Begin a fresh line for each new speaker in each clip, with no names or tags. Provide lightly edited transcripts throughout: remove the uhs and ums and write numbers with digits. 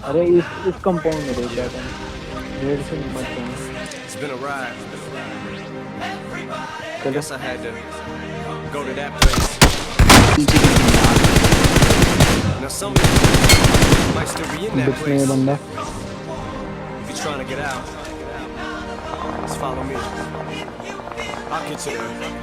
अरे इस कंपाउंड में देखा था रेड से मत करना
It's been a ride. I
चलो
guess I had to go to that place. Now some of you might still be in that
बीच में ये
place.
बंदा
If you're trying to get out, just follow me. I'll get you there.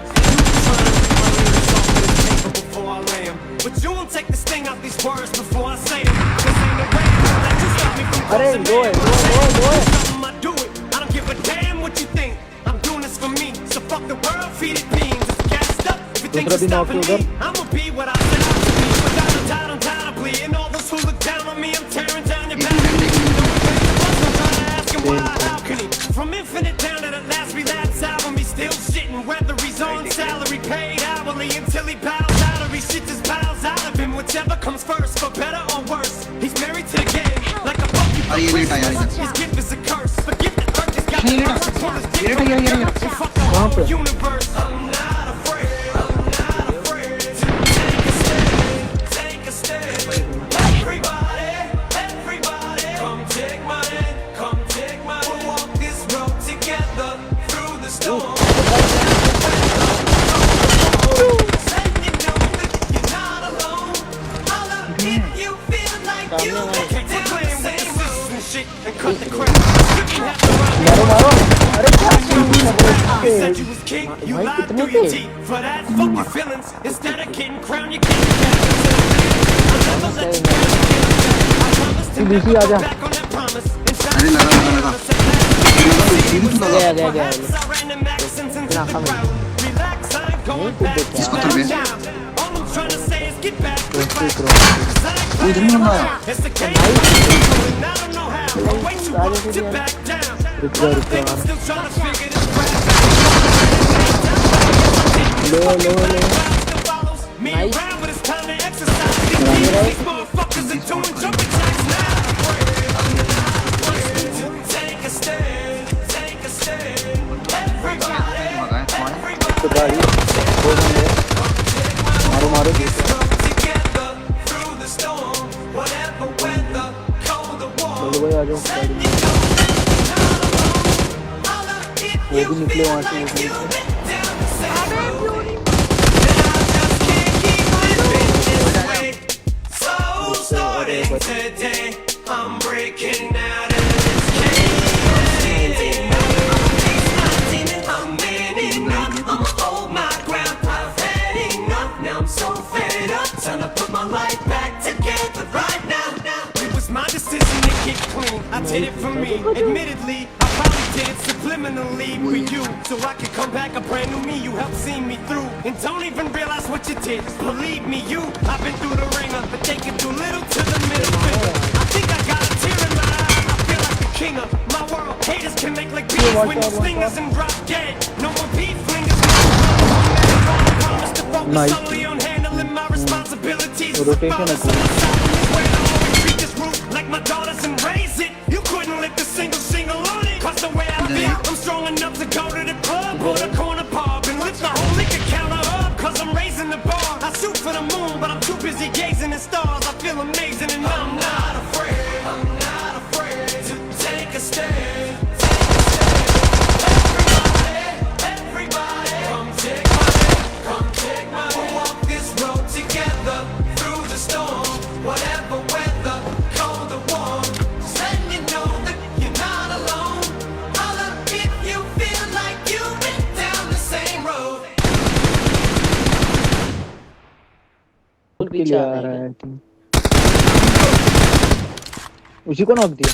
Before I lay 'em. But you won't take the sting out these words before I say them. This ain't a way that you stop me from
अरे
crossing
दो है
me.
दो है
I do it. I don't give a damn what you think. I'm doing this for me. So fuck the world, feed it beans. It's gassed up. If you think
दूसरा
you're
भी knock
stopping
उधर
me, I'ma be what I said I would be. Without a doubt, undoubtedly. And all those who look down on me, I'm tearing down your back. Asking why, how can he? From infinite down to the last relapse album, he's still shitting. Whether he's on salary, paid hourly, until he bows out or he shit just piles out of him. Whichever comes first, for better or worse. He's married to the game, like a monkey. His gift is a curse. Forgive the earth, he's got the earth to pull his dick and fuck the whole universe. I'm not afraid. I'm not afraid to take a stand. Take a stand. Everybody, everybody, come take my hand. Come take my hand. We'll walk this road together through the storm.
मारो मारो अरे क्या
Said you was king, you lied through your teeth. For that, fuck your feelings. Instead of getting crowned, you can't I'll never let you down. I promise to never go back on that promise.
अरे लगा
गया
किस पत्थर पे इधर ही बंदा आया
रुक जा ले तो गाड़ी दो बंदे मारो मारो बोलो भाई आ जाओ वो भी निकले वहाँ से
Today, I'm breaking out of this cage. I'm manning up, I'ma hold my ground. I've had enough, now I'm so fed up. Time to put my life back together right now. It was my decision to get clean, I did it for me. Admittedly, I probably did it subliminally for you, so I could come back a brand new me. You helped see me through, and don't even realize what you did. Believe me, I've been through the ringer, but they can do little to the middle finger. I think I got a tear in my eye, I feel like the king of my world. Haters can make like beats when you stingers and drop dead. No more beef flingers. Promise to focus solely on handling my responsibilities. Treat this roof like my daughters and raise it. You couldn't lift a single on it. Cause the way I feel, I'm strong enough to go to the club or the corner pub and lift the whole liquor counter up. Cause I'm raising the bar. I shoot for the moon, but I'm too busy gazing at stars. I feel amazing and I'm not afraid. I'm not afraid to take a stand. Everybody, come take my hand. Come take my hand. We'll walk this road together through the storm. Whatever weather, cold or warm. Just letting you know that you're not alone. Holla if you feel like you've been down the same road.
पीछे आ रहा है उसी को knock दिया।